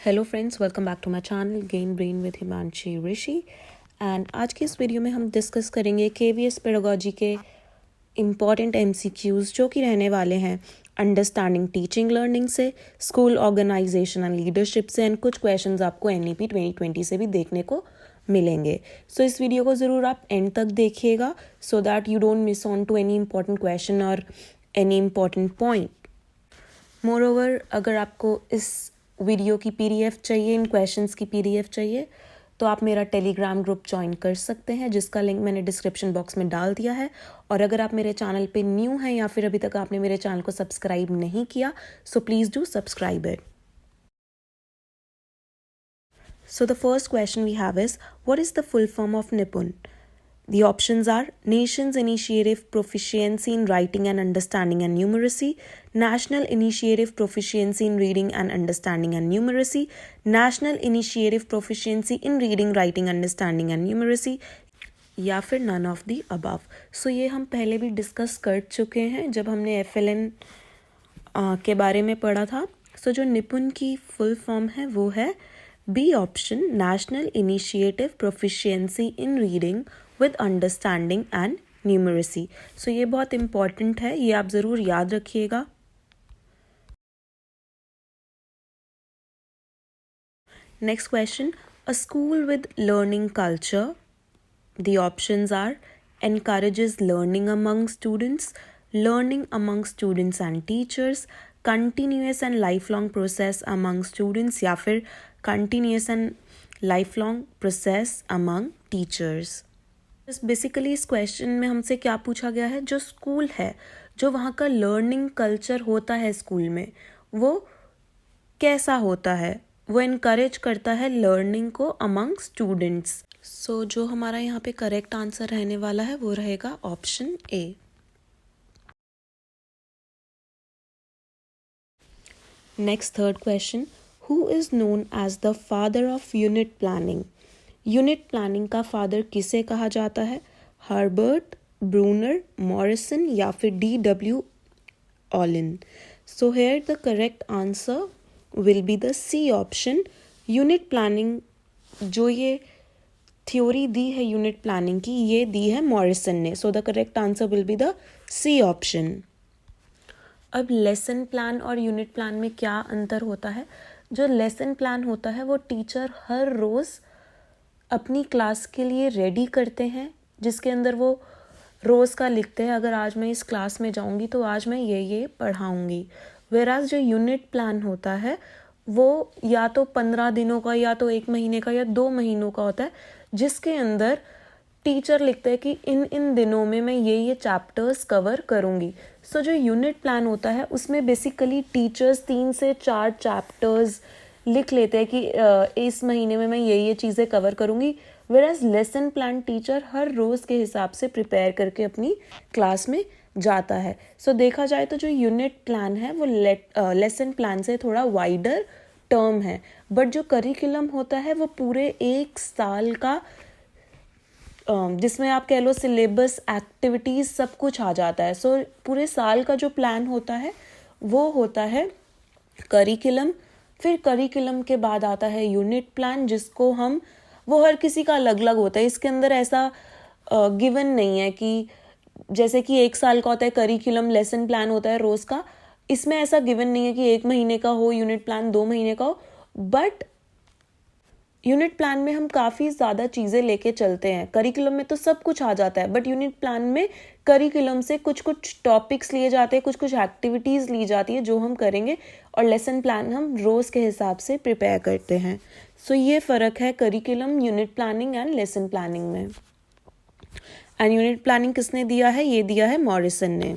Hello friends, welcome back to my channel gain brain with Himanshi Rishi. And आज की इस video में हम डिस्कस करेंगे केवीएस पेडागोजी के इम्पॉर्टेंट एमसीक्यूज जो कि रहने वाले हैं अंडरस्टैंडिंग टीचिंग लर्निंग से, स्कूल ऑर्गेनाइजेशन एंड लीडरशिप से, एंड कुछ क्वेश्चंस आपको एनईपी 2020 से भी देखने को मिलेंगे। सो इस वीडियो को ज़रूर आप एंड तक देखिएगा so that you don't miss on to any important question और एनी इम्पॉर्टेंट पॉइंट। मोरओवर, अगर आपको इस वीडियो की पीडीएफ चाहिए, इन क्वेश्चंस की पीडीएफ चाहिए, तो आप मेरा टेलीग्राम ग्रुप ज्वाइन कर सकते हैं जिसका लिंक मैंने डिस्क्रिप्शन बॉक्स में डाल दिया है। और अगर आप मेरे चैनल पे न्यू हैं या फिर अभी तक आपने मेरे चैनल को सब्सक्राइब नहीं किया, so please do subscribe it. So the first question we have is, what is the full form of Nipun? The options are Nations Initiative Proficiency in Writing and Understanding and Numeracy, National Initiative Proficiency in Reading and Understanding and Numeracy, National Initiative Proficiency in Reading, Writing, Understanding and Numeracy, या फिर none of the above. So ये हम पहले भी discuss कर चुके हैं जब हमने FLN के बारे में पढ़ा था। So जो निपुण की फुल फॉर्म है वो है B option, national initiative proficiency in reading with understanding and numeracy. So ये बहुत इंपॉर्टेंट है, ये आप ज़रूर याद रखिएगा। Next question, a school with learning culture. The options are encourages learning among students, learning among students and teachers, continuous and lifelong process among students, या फिर continuous and lifelong process among teachers। Basically इस question में हमसे क्या पूछा गया है, जो स्कूल है, जो वहाँ का लर्निंग कल्चर होता है स्कूल में, वो कैसा होता है, वो इनकरेज करता है लर्निंग को अमंग स्टूडेंट्स। सो जो हमारा यहाँ पे करेक्ट आंसर रहने वाला है वो रहेगा option A. Next third question, who is known as the father of unit planning? Unit planning का फादर किसे कहा जाता है? हर्बर्ट, ब्रूनर, मॉरिसन या फिर D.W. Olin. So here the correct answer will be the C option. Unit planning, जो ये theory दी है यूनिट प्लानिंग की, ये दी है मॉरिसन ने। So the correct answer will be the C option. अब लेसन प्लान और यूनिट प्लान में क्या अंतर होता है? जो लेसन प्लान होता है वो टीचर हर रोज़ अपनी क्लास के लिए रेडी करते हैं, जिसके अंदर वो रोज़ का लिखते हैं, अगर आज मैं इस क्लास में जाऊंगी तो आज मैं ये पढ़ाऊंगी। वेराज जो यूनिट प्लान होता है वो या तो 15 दिनों का, या तो 1 महीने का, या 2 महीनों का होता है, जिसके अंदर टीचर लिखते हैं कि इन इन दिनों में मैं ये चैप्टर्स कवर करूँगी। सो जो यूनिट प्लान होता है उसमें बेसिकली टीचर्स 3 से 4 चैप्टर्स लिख लेते हैं कि इस महीने में मैं ये चीज़ें कवर करूँगी। वेराज लेसन प्लान टीचर हर रोज़ के हिसाब से प्रिपेयर करके अपनी क्लास में जाता है। सो देखा जाए तो जो यूनिट प्लान है वो लेसन प्लान से थोड़ा वाइडर टर्म है, बट जो करिकुलम होता है वो पूरे 1 साल का, जिसमें आप कह लो सिलेबस, एक्टिविटीज़ सब कुछ आ जाता है। सो पूरे साल का जो प्लान होता है वो होता है करिकुलम। फिर करिकुलम के बाद आता है यूनिट प्लान, जिसको हम, वो हर किसी का अलग अलग होता है। इसके अंदर ऐसा गिवन नहीं है कि जैसे कि 1 साल का होता है करिकुलम, लेसन प्लान होता है रोज़ का, इसमें ऐसा गिवन नहीं है कि 1 महीने का हो यूनिट प्लान, 2 महीने का हो। बट यूनिट प्लान में हम काफ़ी ज़्यादा चीज़ें लेके चलते हैं। करिकुलम में तो सब कुछ आ जाता है, बट यूनिट प्लान में करिकुलम से कुछ कुछ टॉपिक्स लिए जाते हैं, कुछ कुछ एक्टिविटीज़ ली जाती है जो हम करेंगे, और लेसन प्लान हम रोज़ के हिसाब से प्रिपेयर करते हैं। सो ये फ़र्क है curriculum, unit planning and lesson planning में। एंड यूनिट प्लानिंग किसने दिया है? ये दिया है मॉरिसन ने।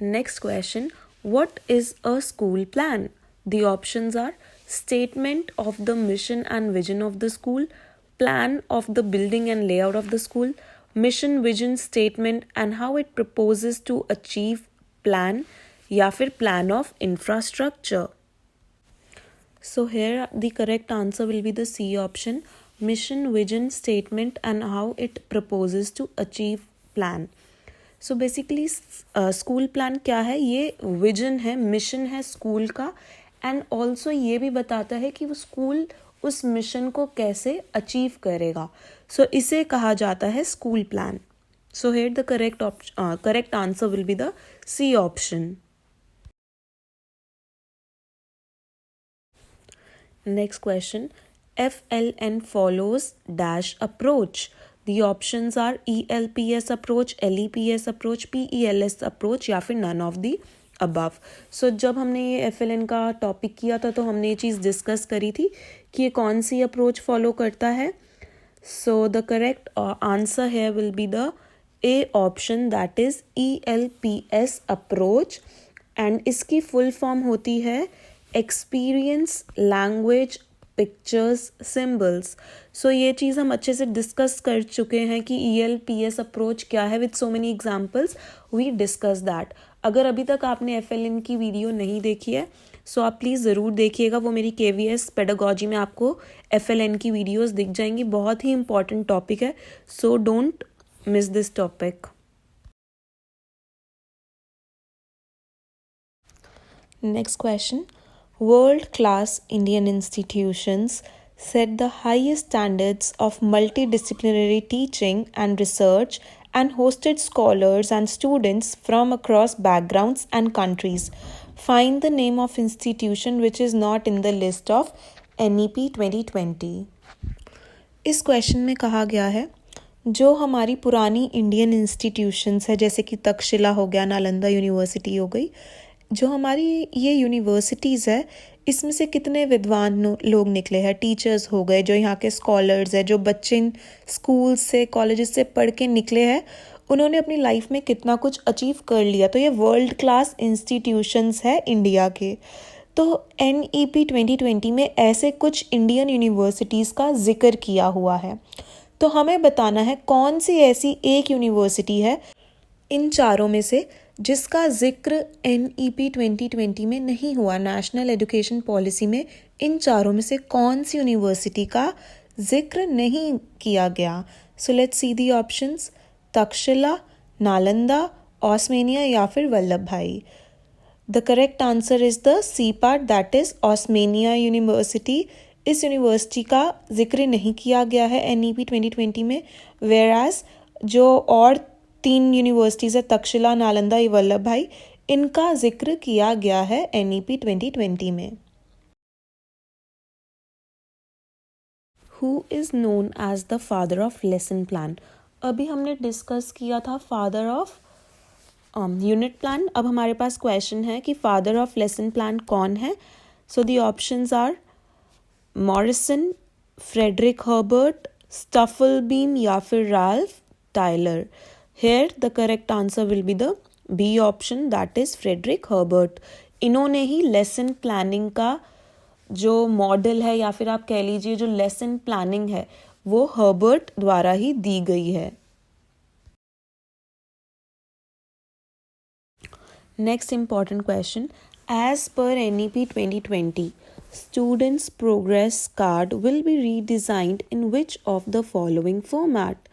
Next question, what is a school plan? The options are statement of the mission and vision of the school, plan of the building and layout of the school, mission, vision, statement and how it proposes to achieve plan, या फिर plan of infrastructure. So here the correct answer will be the C option, mission, vision, statement and how it proposes to achieve plan. So basically school plan क्या है, ये vision है, mission है school का, and also ये भी बताता है कि वो स्कूल उस मिशन को कैसे अचीव करेगा. सो इसे कहा जाता है school plan. So here the correct answer will be the C option. Next question. FLN follows dash approach. The options are ELPS approach, LEPS approach, PELS approach या फिर none of the above. So जब हमने ये FLN का topic किया था तो हमने ये चीज़ डिस्कस करी थी कि ये कौन सी अप्रोच फॉलो करता है. So the correct answer here will be the A option, that is ELPS approach, and इसकी फुल फॉर्म होती है एक्सपीरियंस लैंग्वेज पिक्चर्स सिम्बल्स. सो ये चीज़ हम अच्छे से डिस्कस कर चुके हैं कि ELPS अप्रोच क्या है with so many examples. We discuss that. अगर अभी तक आपने FLN की वीडियो नहीं देखी है सो आप प्लीज़ ज़रूर देखिएगा. वो मेरी KVS पेडागॉजी में आपको FLN की वीडियोस दिख जाएंगी. बहुत ही इंपॉर्टेंट टॉपिक है, so don't miss this topic. Next question. World-class Indian institutions set the highest standards of multidisciplinary teaching and research and hosted scholars and students from across backgrounds and countries. Find the name of institution which is not in the list of NEP 2020. इस question में कहा गया है जो हमारी पुरानी Indian institutions है जैसे कि तक्षशिला हो गया, नालंदा यूनिवर्सिटी हो गई, जो हमारी ये यूनिवर्सिटीज़ है इसमें से कितने विद्वान लोग निकले हैं, टीचर्स हो गए, जो यहाँ के स्कॉलर्स हैं, जो बच्चे इन स्कूल से कॉलेजेस से पढ़ के निकले हैं, उन्होंने अपनी लाइफ में कितना कुछ अचीव कर लिया. तो ये वर्ल्ड क्लास इंस्टीट्यूशंस है इंडिया के. तो NEP 2020 में ऐसे कुछ इंडियन यूनिवर्सिटीज़ का जिक्र किया हुआ है. तो हमें बताना है कौन सी ऐसी एक यूनिवर्सिटी है इन चारों में से जिसका जिक्र NEP 2020 में नहीं हुआ. नेशनल एजुकेशन पॉलिसी में इन चारों में से कौन सी यूनिवर्सिटी का जिक्र नहीं किया गया. So let's see the options. Takshashila, Nalanda, Osmania या फिर Vallabh Bhai. The correct answer is the C part, that is Osmania university. इस यूनिवर्सिटी का जिक्र नहीं किया गया है NEP 2020 में, वेराज जो और 3 यूनिवर्सिटीज़ है तक्षशिला, नालंदा, वल्लभ भाई, इनका जिक्र किया गया है NEP 2020 में. Who is known as the father of lesson plan? अभी हमने डिस्कस किया था फादर ऑफ यूनिट प्लान. अब हमारे पास क्वेश्चन है कि फादर ऑफ लेसन प्लान कौन है. So the options are Morrison, Frederick Herbert, Stufflebeam या फिर Ralph Tyler. Here the correct answer will be the B option, that is Frederick Herbert. इन्होंने ही lesson planning का जो मॉडल है या फिर आप कह लीजिए जो लेसन प्लानिंग है वो हर्बर्ट द्वारा ही दी गई है. Next important question. As per NEP 2020 students progress card will be redesigned in which of the following format?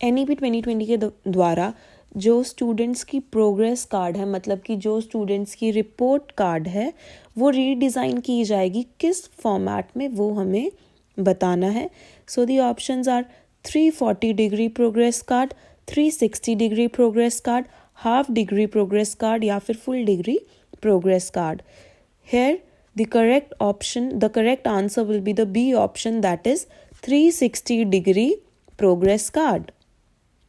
NEP 2020 के द्वारा जो स्टूडेंट्स की प्रोग्रेस कार्ड है, मतलब कि जो स्टूडेंट्स की रिपोर्ट कार्ड है, वो रीडिज़ाइन की जाएगी. किस फॉर्मेट में वो हमें बताना है. So the options are 340 degree progress card, 360 degree progress card, half degree progress card या फिर full degree progress card. Here the correct answer will be the B option, that is 360 degree progress card.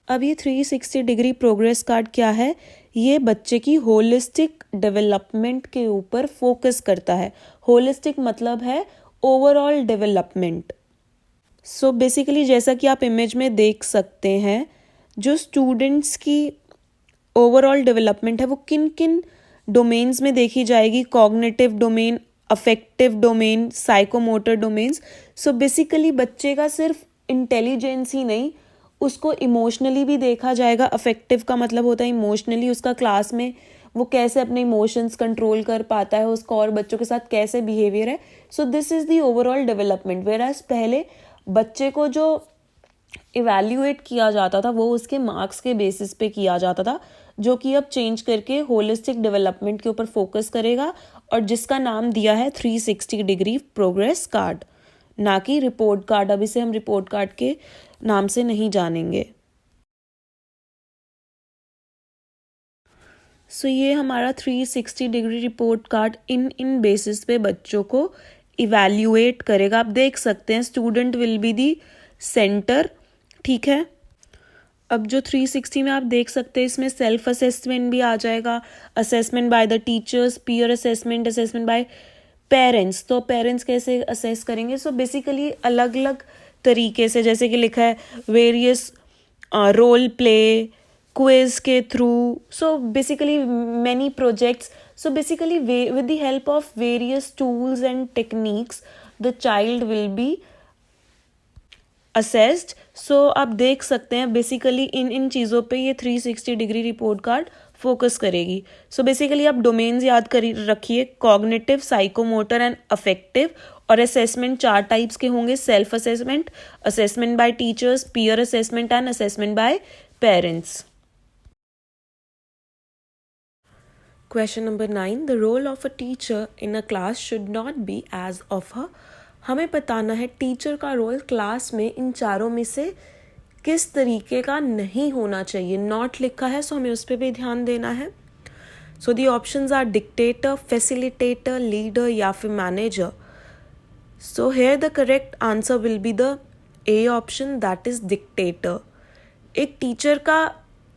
अब ये 360 degree progress card क्या है? ये बच्चे की holistic development के ऊपर फोकस करता है. होलिस्टिक मतलब है ओवरऑल डेवलपमेंट. सो बेसिकली जैसा कि आप इमेज में देख सकते हैं, जो स्टूडेंट्स की ओवरऑल डेवलपमेंट है वो किन किन डोमेन्स में देखी जाएगी. Cognitive domain, affective domain, psychomotor domains. So basically बच्चे का सिर्फ इंटेलिजेंस ही नहीं, उसको इमोशनली भी देखा जाएगा. अफेक्टिव का मतलब होता है इमोशनली, उसका क्लास में वो कैसे अपने इमोशंस कंट्रोल कर पाता है, उसका और बच्चों के साथ कैसे बिहेवियर है. So this is the overall development. वेराज पहले बच्चे को जो इवैल्यूएट किया जाता था वो उसके मार्क्स के बेसिस पे किया जाता था, जो कि अब चेंज करके होलिस्टिक डेवलपमेंट के ऊपर फोकस करेगा और जिसका नाम दिया है 360 डिग्री प्रोग्रेस कार्ड, ना कि रिपोर्ट कार्ड। अब इसे हम रिपोर्ट कार्ड के नाम से नहीं जानेंगे। सो ये हमारा 360 डिग्री रिपोर्ट कार्ड इन बेसिस पे बच्चों को इवैल्यूएट करेगा। आप देख सकते हैं student will be the centre, ठीक है। अब जो 360 में आप देख सकते हैं इसमें सेल्फ असेसमेंट भी आ जाएगा, assessment by the teachers, peer assessment, assessment bye parents. तो पेरेंट्स कैसे असेस करेंगे? सो बेसिकली अलग अलग तरीके से, जैसे कि लिखा है वेरियस रोल प्ले, क्विज के through, so basically many projects. So basically with the help of various tools and techniques the child will be assessed। सो आप देख सकते हैं बेसिकली इन चीज़ों पे ये 360 डिग्री रिपोर्ट कार्ड फोकस करेगी। सो बेसिकली आप डोमेन्स याद कर रखिए, कॉग्निटिव, साइकोमोटर एंड अफेक्टिव। और असेसमेंट 4 टाइप्स के होंगे, self assessment, assessment bye teachers, peer assessment and assessment bye parents. Question number 9, the role of a teacher in a class should not be as of a। हमें बताना है teacher का role class में इन चारों में से किस तरीके का नहीं होना चाहिए। नॉट लिखा है, सो हमें उस पर भी ध्यान देना है। So the options are dictator, facilitator, leader या फिर manager. So here the correct answer will be the A option, that is dictator. एक टीचर का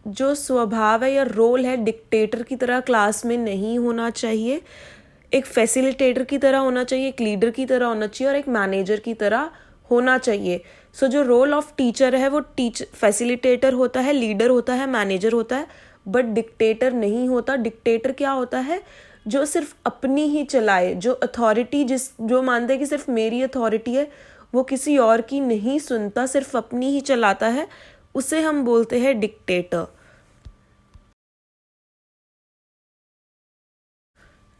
जो स्वभाव है या रोल है डिक्टेटर की तरह क्लास में नहीं होना चाहिए, एक फैसिलिटेटर की तरह होना चाहिए, एक लीडर की तरह होना चाहिए और एक मैनेजर की तरह होना चाहिए। सो जो रोल ऑफ टीचर है वो फैसिलिटेटर होता है, लीडर होता है, मैनेजर होता है, बट डिक्टेटर नहीं होता। डिक्टेटर क्या होता है? जो सिर्फ अपनी ही चलाए, जो अथॉरिटी जो मानते हैं कि सिर्फ मेरी अथॉरिटी है, वो किसी और की नहीं सुनता, सिर्फ अपनी ही चलाता है, उसे हम बोलते हैं dictator.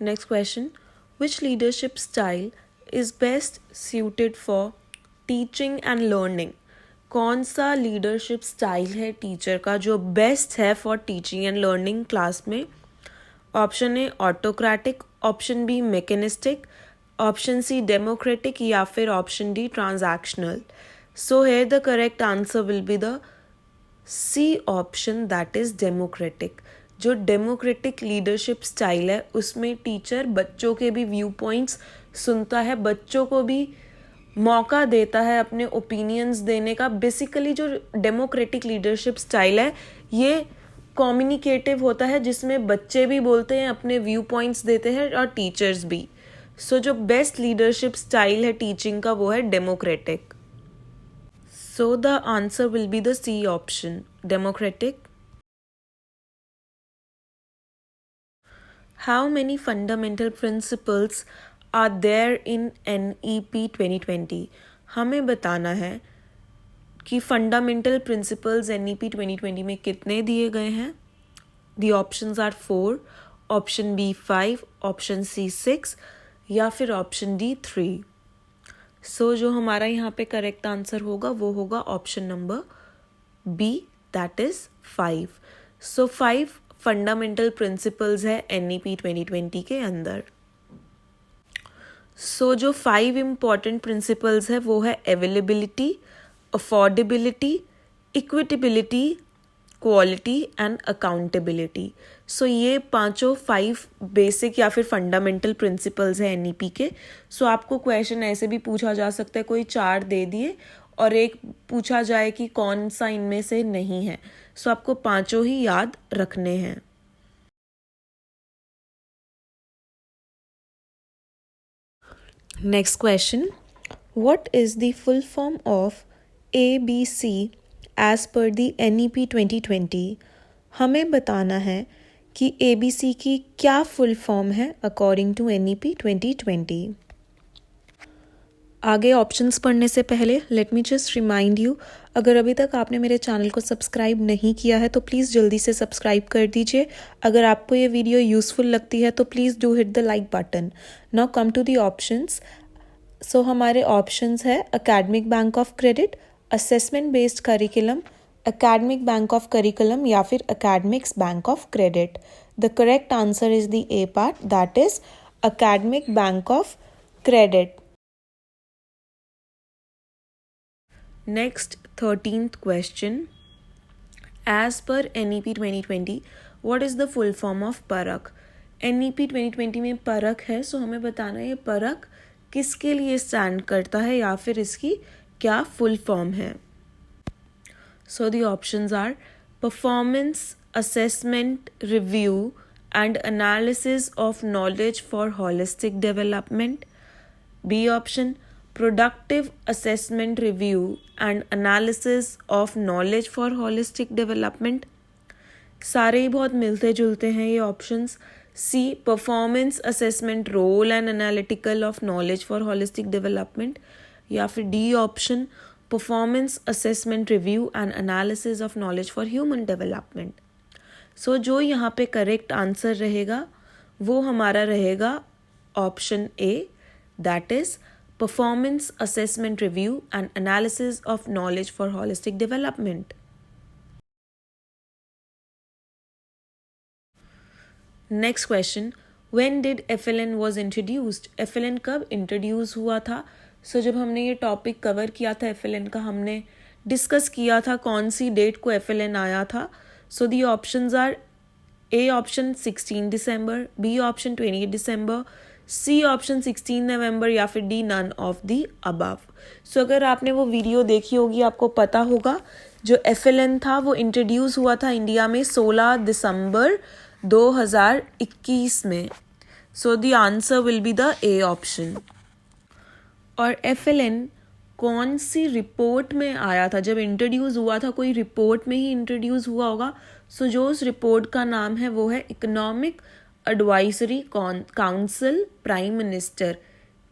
Next question, which leadership style is best suited for teaching and learning? कौन सा लीडरशिप स्टाइल है टीचर का जो बेस्ट है for teaching and learning class में? Option A autocratic, option B mechanistic, option C democratic या फिर option D transactional. So here the correct answer will be the C option, that is democratic. जो democratic leadership style है उसमें teacher बच्चों के भी view points सुनता है, बच्चों को भी मौका देता है अपने ओपिनियंस देने का। बेसिकली जो डेमोक्रेटिक लीडरशिप स्टाइल है ये कम्युनिकेटिव होता है, जिसमें बच्चे भी बोलते हैं, अपने व्यू पॉइंट्स देते हैं और टीचर्स भी। सो जो बेस्ट लीडरशिप स्टाइल है टीचिंग का वो है democratic. So the answer will be the C option, democratic. How many fundamental principles are there in NEP 2020? हमें बताना है कि फंडामेंटल प्रिंसिपल्स NEP 2020 में कितने दिए गए हैं। The options are 4, option B 5, option C 6 या फिर ऑप्शन D 3। सो जो हमारा यहाँ पे करेक्ट आंसर होगा वो होगा option number B, that is 5। So 5 fundamental principles है NEP 2020 के अंदर। सो जो 5 इम्पॉर्टेंट प्रिंसिपल्स है वो है availability, affordability, equitability, quality and accountability. So ये पांचों 5 बेसिक या फिर फंडामेंटल प्रिंसिपल्स है NEP के। सो आपको क्वेश्चन ऐसे भी पूछा जा सकता है, कोई 4 दे दिए और एक पूछा जाए कि कौन सा इनमें से नहीं है। सो आपको पांचों ही याद रखने हैं। Next question, what is the full form of ABC as per the NEP 2020? हमें बताना है कि ABC की क्या फुल फॉर्म है अकॉर्डिंग टू NEP 2020। आगे ऑप्शंस पढ़ने से पहले let me just remind you, अगर अभी तक आपने मेरे चैनल को सब्सक्राइब नहीं किया है तो प्लीज़ जल्दी से सब्सक्राइब कर दीजिए। अगर आपको ये वीडियो यूज़फुल लगती है तो please do hit the like button. Now come to the options. So हमारे ऑप्शंस है academic bank of credit, assessment based curriculum, academic bank of curriculum या फिर academics bank of credit? The correct answer is the A part, that is academic bank of credit. Next, 13th question. As per NEP 2020, what is the full form of परख? NEP 2020 में परख है, सो हमें बताना है ये परख किसके लिए स्टैंड करता है या फिर इसकी क्या फुल फॉर्म है. So the options are performance assessment review and analysis of knowledge for holistic development. B option productive assessment review and analysis of knowledge for holistic development. सारे ही बहुत मिलते जुलते हैं ये options. C performance assessment role and analytical of knowledge for holistic development या फिर D option performance assessment review and analysis of knowledge for human development. So जो यहाँ पे करेक्ट आंसर रहेगा वो हमारा रहेगा option A, that is performance assessment review and analysis of knowledge for holistic development. Next question, when did FLN was introduced? FLN कब introduce हुआ था? सो जब हमने ये टॉपिक कवर किया था FLN का, हमने डिस्कस किया था कौन सी डेट को FLN आया था. So the options are A option 16 December, B option 28 December, C option 16 November या फिर D none of the above. So अगर आपने वो वीडियो देखी होगी आपको पता होगा जो FLN था वो इंट्रोड्यूस हुआ था इंडिया में 16 दिसंबर 2021 में. So the answer will be the A option. और FLN कौन सी रिपोर्ट में आया था? जब इंट्रोड्यूस हुआ था कोई रिपोर्ट में ही इंट्रोड्यूस हुआ होगा. सो जो उस रिपोर्ट का नाम है वो है economic advisory council prime minister,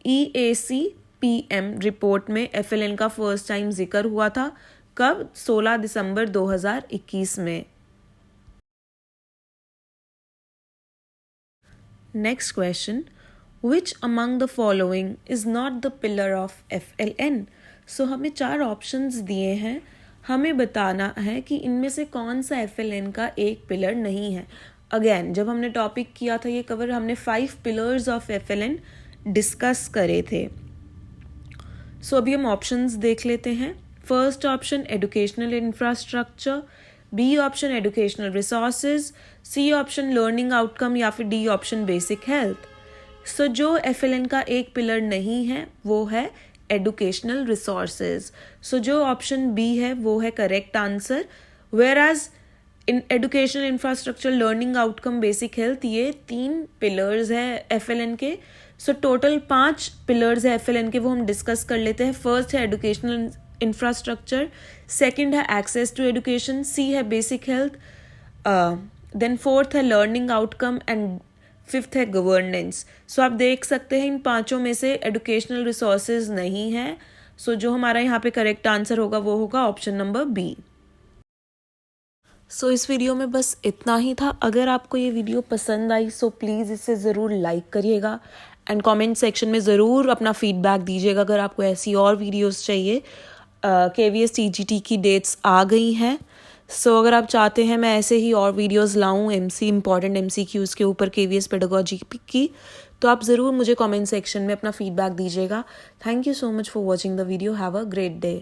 EACPM report में FLN का फर्स्ट टाइम जिक्र हुआ था. कब? 16 दिसंबर 2021 में. Next question, Which among the following is not the pillar of FLN? सो हमें 4 ऑप्शंस दिए हैं, हमें बताना है कि इनमें से कौन सा FLN का एक पिलर नहीं है. अगेन जब हमने टॉपिक किया था ये कवर, हमने 5 पिलर्स ऑफ FLN डिस्कस करे थे. सो अभी हम ऑप्शंस देख लेते हैं. First option educational infrastructure, B option educational resources, C option learning outcome या फिर D option basic health. So जो FLN का एक पिलर नहीं है वो है एजुकेशनल रिसोर्सेज. सो जो ऑप्शन बी है वो है correct answer. Whereas in educational infrastructure, learning outcome, basic health, ये 3 पिलर्स है FLN के. सो टोटल 5 पिलर्स है FLN के, वो हम डिस्कस कर लेते हैं. फर्स्ट है एजुकेशनल इंफ्रास्ट्रक्चर, सेकेंड है एक्सेस टू एजुकेशन, सी है बेसिक हेल्थ, देन फोर्थ है लर्निंग आउटकम एंड फिफ्थ है गवर्नेंस. सो आप देख सकते हैं इन 5 में से एजुकेशनल रिसोर्सेज नहीं है. सो जो हमारा यहाँ पे करेक्ट आंसर होगा वो होगा ऑप्शन नंबर बी. सो इस वीडियो में बस इतना ही था. अगर आपको ये वीडियो पसंद आई सो प्लीज़ इसे ज़रूर लाइक करिएगा एंड कमेंट सेक्शन में ज़रूर अपना फीडबैक दीजिएगा. अगर आपको ऐसी और वीडियोस चाहिए, KVS TGT की डेट्स आ गई हैं. सो अगर आप चाहते हैं मैं ऐसे ही और वीडियोस लाऊं इम्पॉर्टेंट MCQs के ऊपर KVS पेडागोजी की, तो आप ज़रूर मुझे कमेंट सेक्शन में अपना फीडबैक दीजिएगा. Thank you so much for watching the video. Have a great day.